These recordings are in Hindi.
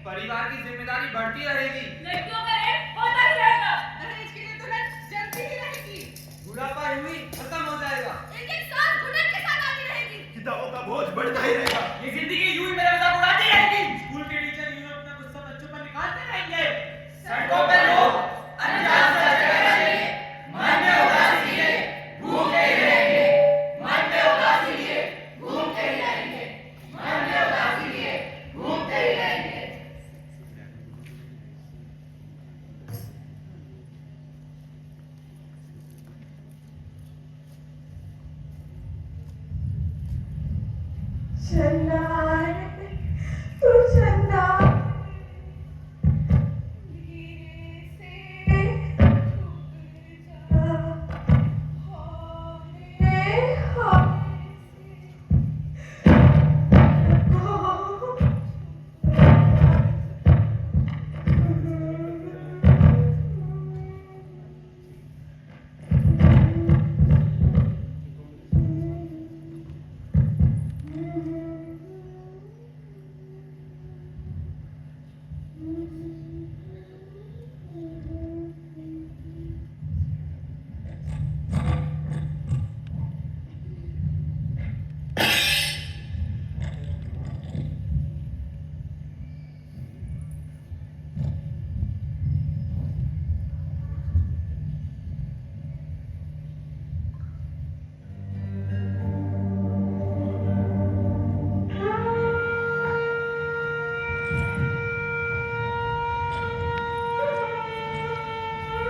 परिवार की जिम्मेदारी बढ़ती रहेगी। लड़कियों का रेप होता ही रहेगा। दहेज के लिए तो लड़ चलती ही रहेगी। बुढ़ापा यूं ही खत्म हो जाएगा। एक एक साल घुटन के साथ आती रहेगी। किताबों का बोझ बढ़ता ही रहेगा। ये जिंदगी यूं ही मेरा मजाक उड़ाती रहेगी। स्कूल के टीचर यूं अपना गुस्सा बच्चों पर निकालते रहेंगे। सड़कों पे लोग अनजान सा चलेंगे, मन में उदासी लिए घूमते ही रहेंगे, मन में उदासी लिए घूमते ही रहेंगे, मन में उदासी लिए घूमते ही रहेंगे। चन्ना तू चन्ना धीरे से छुप जा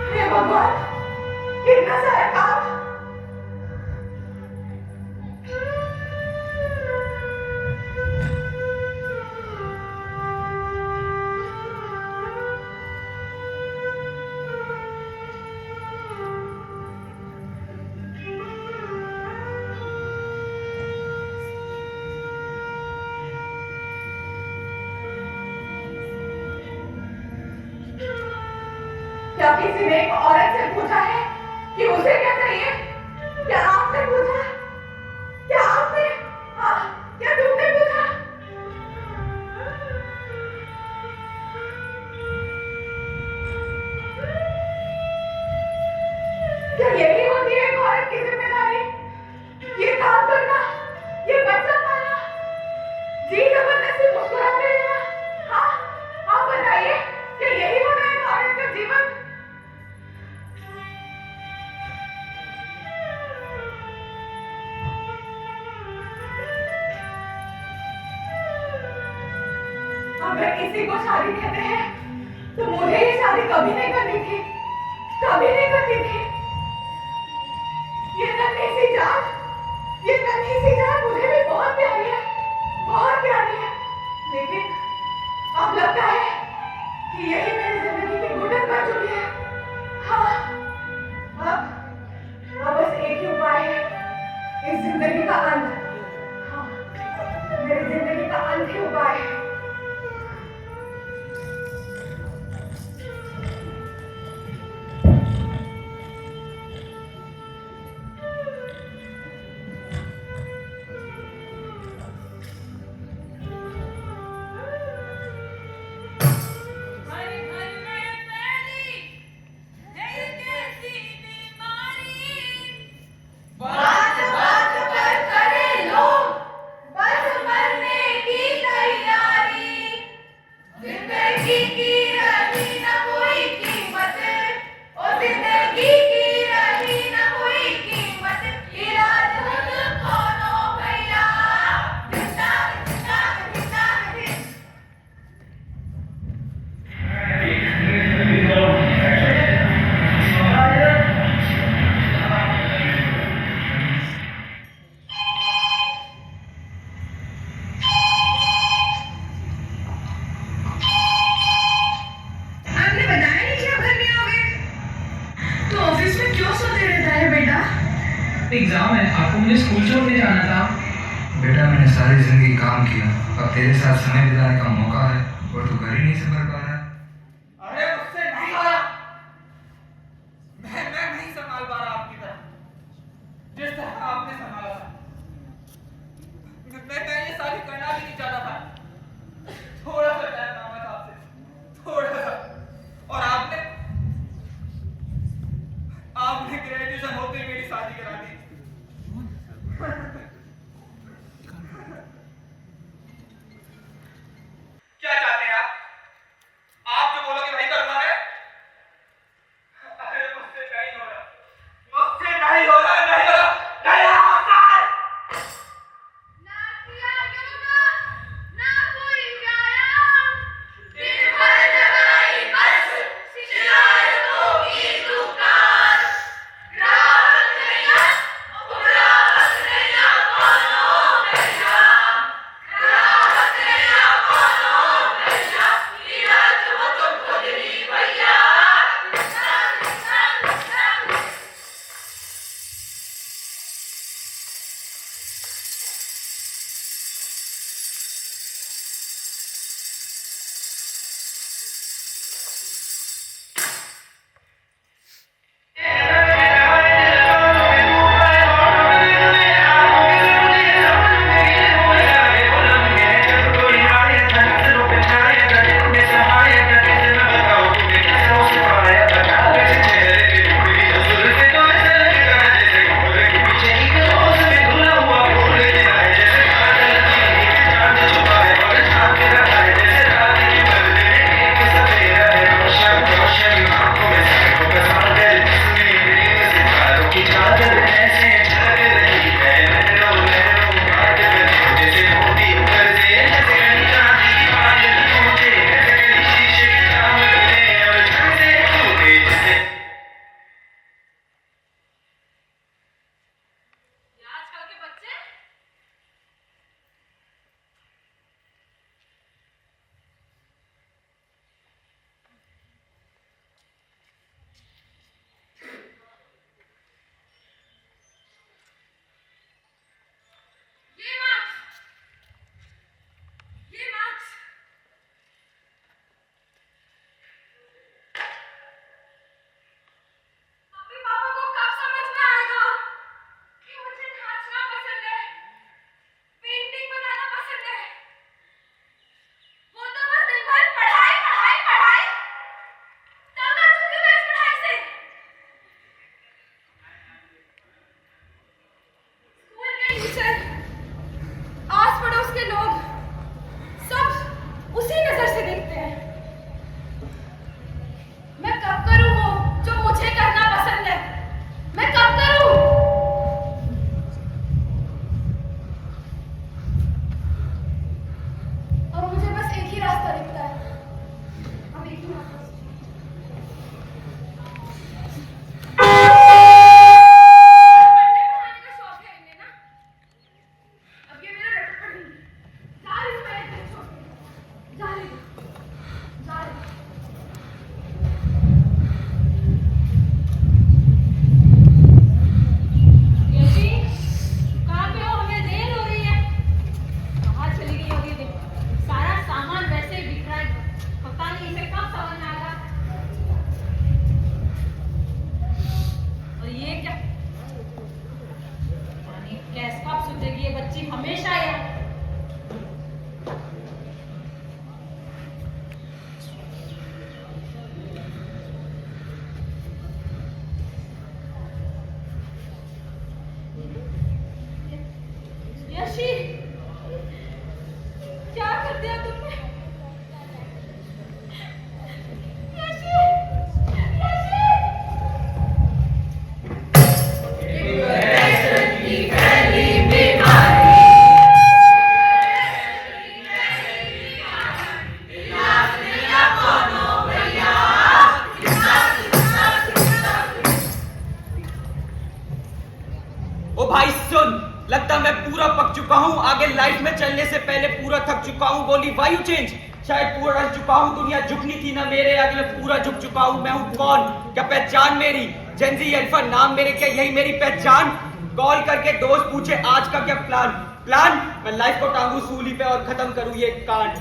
हौले भगवान कितना सारा काम। क्या किसी ने एक औरत से पूछा है कि उसे क्या चाहिए? क्या आपने पूछा? क्या आपने? हाँ, क्या तुमने पूछा? क्या यही होती है एक औरत की जिम्मेदारी? ये काम करना, ये बच्चा पालना, जी जबरदस्ती मुस्कुराते रहना? हाँ, आप बताइए, क्या यही होगा एक औरत का जीवन? अगर किसी को शादी कहते हैं तो मुझे ये शादी कभी नहीं करनी थी, कभी नहीं करनी थी। ये नन्ही सी जान मुझे भी बहुत प्यारी है, बहुत प्यारी है। लेकिन अब लगता है कि यही मेरी जिंदगी की घुटन बन चुकी है। हाँ, अब बस एक ही उपाय है, इस जिंदगी का अंत। हाँ, मेरी जिंदगी का अंत ही उपाय है। एग्जाम है, आपको मुझे स्कूल छोड़ने जाना था। बेटा मैंने सारी जिंदगी काम किया, अब तेरे साथ समय बिताने का मौका है और तू घर ही नहीं संभल पा रहा है। अरे उससे नहीं हो रहा, मैं नहीं संभाल पा रहा आपकी तरह, जिस तरह आपने संभाला था। मैं ये शादी करना भी नहीं चाहता था, थोड़ा सा टाइम मांगा था आपसे, थक चुका हूँ, बोली वायु चेंज। शायद पूरा चुका हूँ, दुनिया झुकनी थी ना मेरे आगे, मैं पूरा झुक चुका हूँ। मैं हूँ कौन, क्या पहचान मेरी? जेंजी अल्फा नाम मेरे, क्या यही मेरी पहचान? कॉल करके दोस्त पूछे आज का क्या प्लान? मैं लाइफ को टांगू सूली पे और खत्म करूँ ये कांड।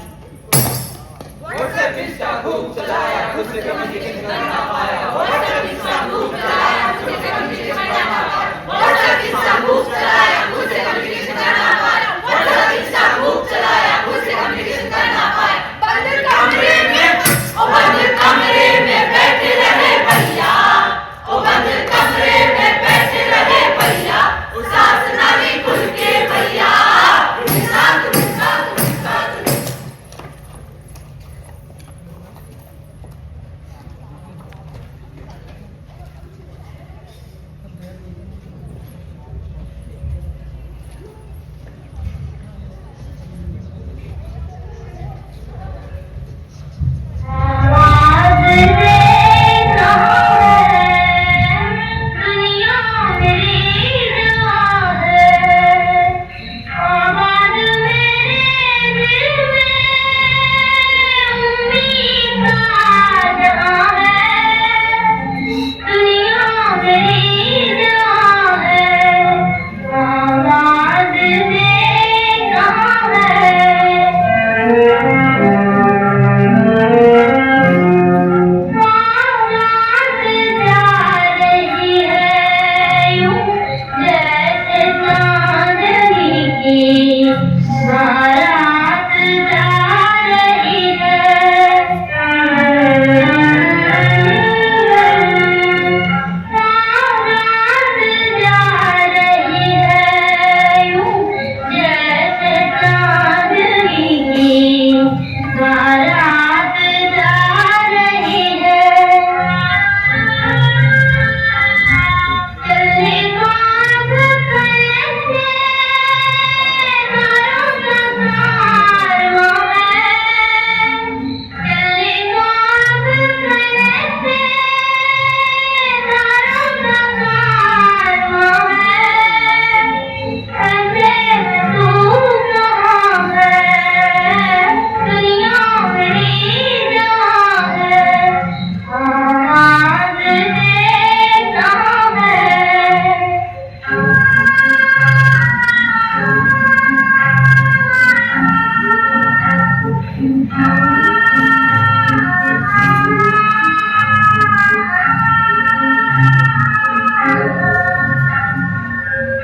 व्हाट्सएप इंस्टा खूब चलाया, खुद से कम्युनिकेशन कर ना पाया। व्हाट्सएप इंस्टा खूब चलाया, खुद से कम्युनिकेशन कर ना पाया। व्हाट्सएप इंस्टा खूब चलाया, खुद से कम्युनिकेशन कर ना पाया। व्हाट्सएप इंस्टा खूब चलाया, खुद से कम्युनिकेशन कर ना पाया। बंद कमरे में बैठे रहे भैया, ओ बंद कमरे में बैठे रहे भैया, ओ सांस ना भी खुल के भैया।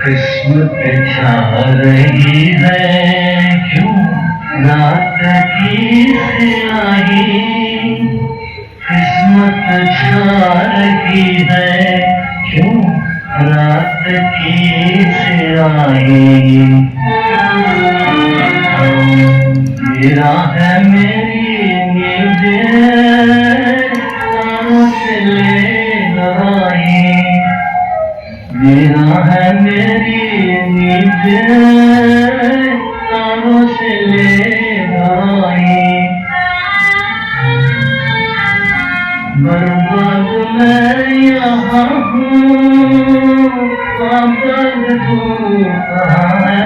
किस्मत छा रही है क्यों रात की स्याही, किस्मत छा रही है क्यों रात की स्याही। तेरा है मेरी नींदें तारों से ले आई, मेरा है मेरी नींदें तारों से ले आई। बर्बाद मैं यहाँ हूँ, आबाद तू कहाँ है?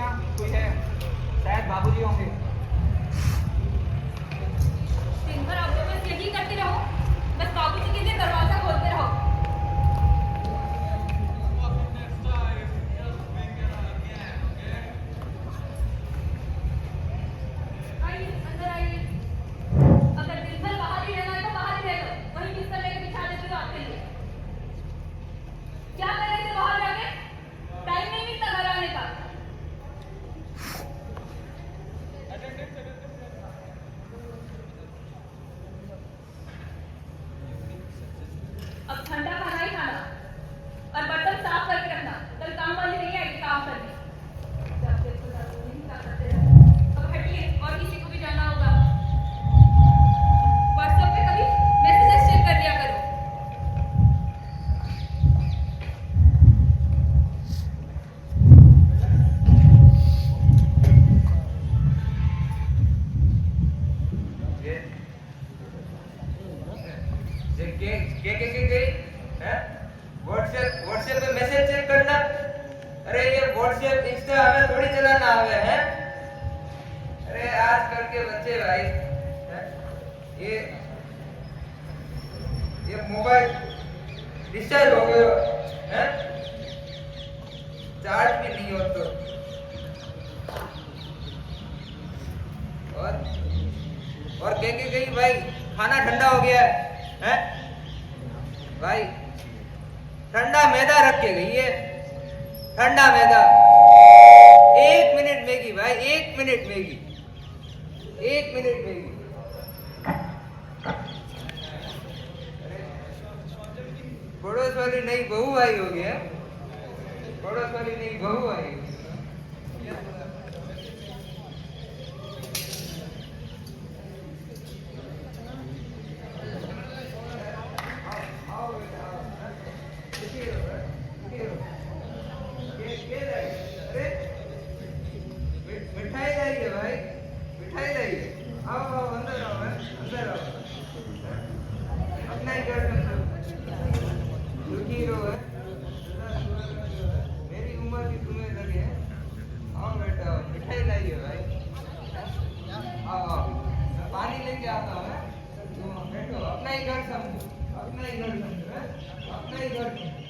यहाँ कोई है, शायद बाबूजी होंगे। दिन भर आप लोग बस यही करते रहो, बस बाबूजी के लिए दरवाजा खोलते रहो। आइए, अंदर आइए। अगर दिन भर बाहर ही रहना है तो बाहर ही रह लो, वही बिस्तर लेके बिछा देती हूँ आपके लिए। क्या कर रहे थे बाहर जाके? टाइम नहीं मिलता घर आने का। अब ठंडा खाना ही खाना और बर्तन साफ करके रखना, कल काम वाली नहीं आएगी काम करने। जब देखो तब नहीं क्या करते रहो। अब हटिए, और किसी को भी जाना होगा। व्हाट्सएप पे कभी मैसेजेस चेक कर लिया करो। व्हाट्सएप पे मैसेज चेक करना। अरे ये व्हाट्सएप इंस्टा हमें थोड़ी चलाना आवे है। अरे आजकल के बच्चे भाई हैं? ये मोबाइल डिस्चार्ज हो गए हैं, चार्ज भी नहीं हो तो। और कह के गई भाई खाना ठंडा हो गया है भाई, ठंडा मैदा रख के गई है, ठंडा मैदा। 1 मिनट मैगी भाई, 1 मिनट मैगी, 1 मिनट मैगी। पड़ोस वाली नई बहू आई होगी है, पड़ोस वाली नई बहू आई होगी। मिठाई लाइए भाई, मिठाई लाइए। आओ आओ अंदर आओ, अंदर आओ। अपना ही घर दुखी रहो है, मेरी उम्र भी तुम्हें लगे। आओ बेटा आओ, मिठाई लाइए भाई। आओ आओ, पानी लेके आता हूँ। बैठो, अपना ही घर समझो, अपना ही घर समझो, अपना ही घर समझो।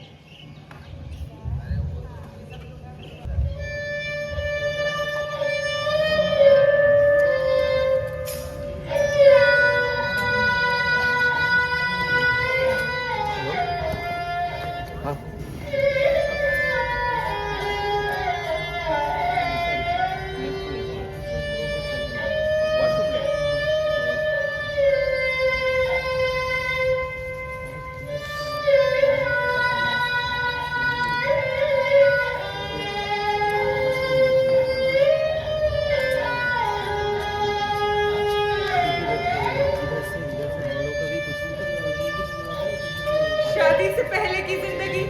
शादी से पहले की जिंदगी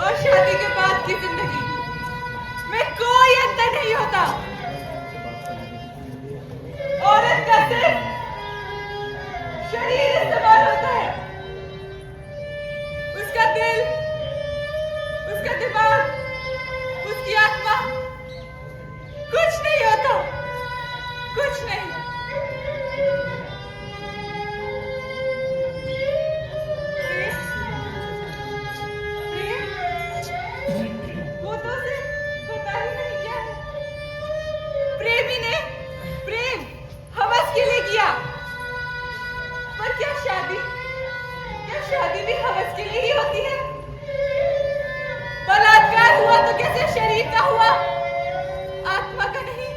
और शादी के बाद की जिंदगी में कोई अंतर नहीं होता। औरत का सिर्फ शरीर इस्तेमाल होता है, उसका दिल, उसका दिमाग, उसकी आत्मा कुछ नहीं होता, कुछ नहीं। वो तो उसे पता ही नहीं क्या है। प्रेमी ने प्रेम हवस के लिए किया, पर क्या शादी भी हवस के लिए ही होती है? बलात्कार हुआ तो कैसे शरीर का हुआ, आत्मा का नहीं।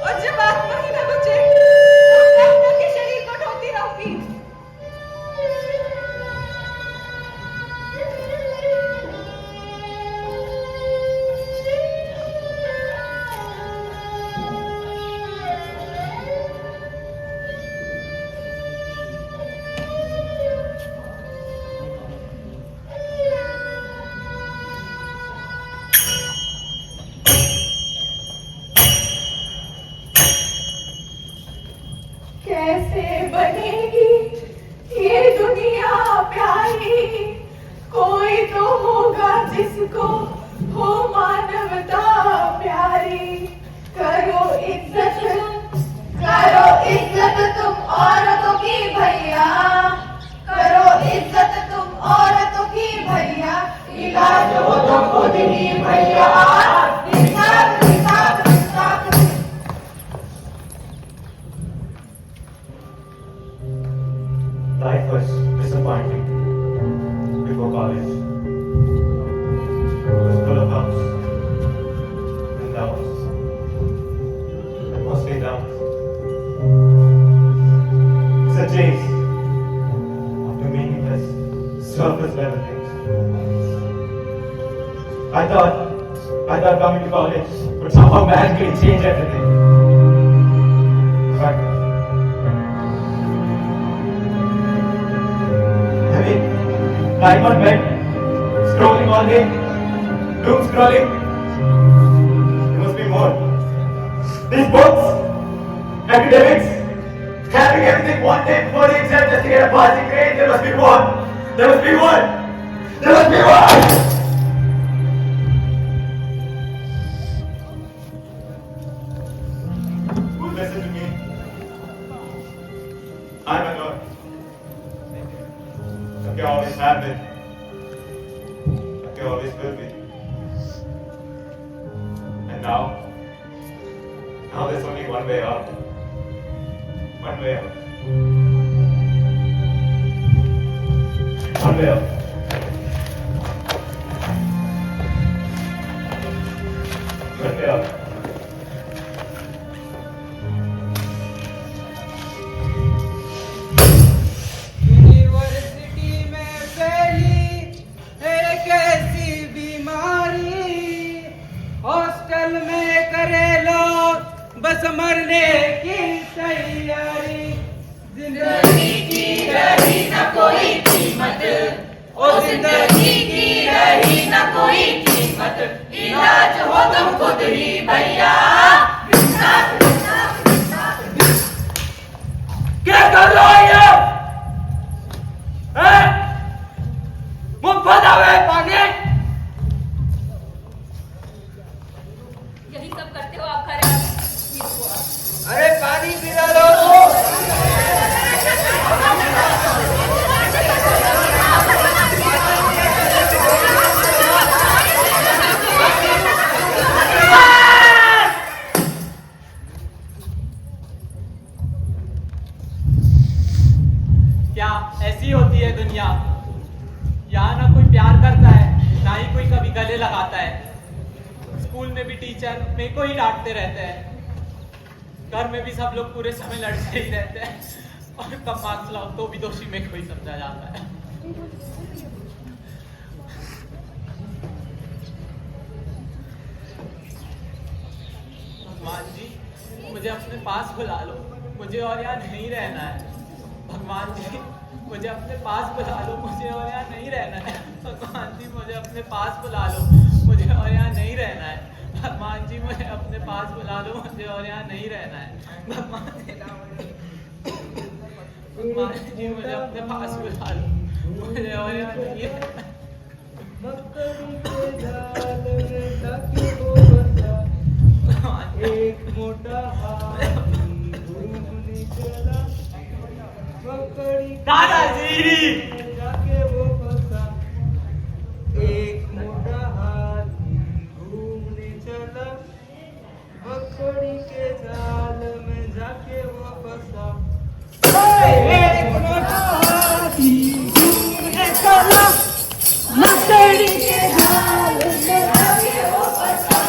और जब आत्मा ही न बचे तो आत्मा के शरीर को ढोती रहूंगी। ही भैया हिसाब हिसाब हिसाब Life was disappointing before college. It was full of ups and downs, and mostly downs. It's a chase after meaningless, surface level things. I thought coming to college would somehow magically change everything. But lying on bed, scrolling all day, doom scrolling. There must be more. These books, academics, having everything one day before the exam just to get a passing grade. There must be more. There must be more. There must be more. Who'll listen to me? I'm alone. Like I always have been. Like I always will be. And now there's only one way out. One way out. One way out. One way out. University में फैली एक ऐसी बीमारी, हॉस्टल में करे लोग बस मरने की तैयारी। जिंदगी की रही न कोई कीमत, ओ जिंदगी की रही न कोई कीमत, इलाज हो तुम खुद ही भैया हिसाब हिसाब हिसाब। क्या कर रहे हो ये? हैं? मुफ्त आवे पानी? यही सब करते हो आप घर आके? अरे पानी पिला लो। क्या ऐसी होती है दुनिया? यहाँ ना कोई प्यार करता है, ना ही कोई कभी गले लगाता है। स्कूल में भी टीचर मेरे को ही डांटते रहते हैं। घर में भी सब लोग पूरे समय लड़ते ही रहते हैं, और कब मार्क्स लाओ तो भी दोषी मेरे को ही समझा जाता है। भगवान जी, मुझे अपने पास बुला लो, मुझे और यहाँ नहीं रहना है। भगवान जी, मुझे अपने पास बुला लो, मुझे और यहाँ नहीं रहना है। भगवान जी, मुझे अपने पास बुला लो, मुझे और यहाँ नहीं रहना है। भगवान जी, मुझे अपने पास बुला लो, मुझे और यहाँ नहीं रहना है। भगवान जी, मुझे अपने पास बुला लो, मुझे और यहाँ नहीं रहना है। एक मोटा दादाजी, जाके वो फंसा, एक मोटा हाथी घूमने चला, बकरी के जाल में जाके वो फंसा। एक मोटा हाथी घूमने चला, बकरी के जाल में जाके वो फंसा।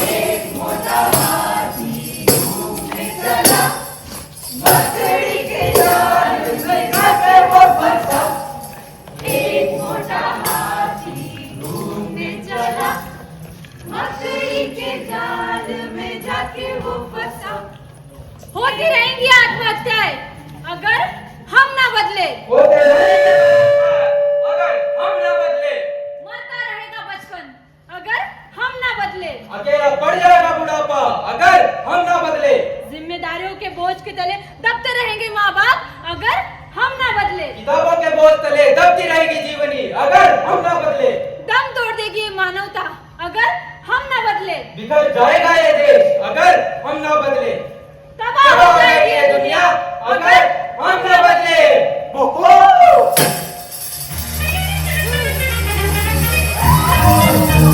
एक मोटा हाथी घूमने चला, बकरी के जाल में जाके वो फंसा। एक मोटा हाथी घूमने चला, बकरी के जाल में जाके वो फंसा। होती रहेंगी आत्महत्याएं अगर हम ना बदले। होते रहेंगे अगर हम ना बदले। मरता रहेगा बचपन अगर हम ना बदले। अकेला पड़ जाएगा बुढ़ापा अगर हम ना बदले। जिम्मेदारियों के बोझ के तले दबते रहेंगे माँ बाप अगर हम ना बदले। किताबों के बोझ तले दबती रहेगी जीवनी अगर हम ना बदले। दम तोड़ देगी ये मानवता अगर हम ना बदले। बिखर जाएगा ये देश अगर हम ना बदले। तबाह हो जाएगी ये दुनिया अगर हम ना बदले। Oh!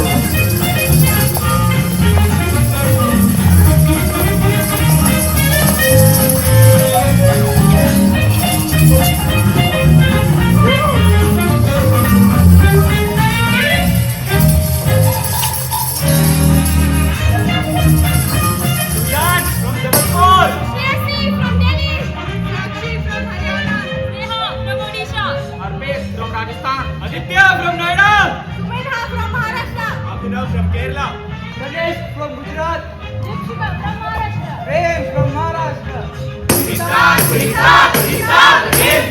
उड़ीसा उड़ीसा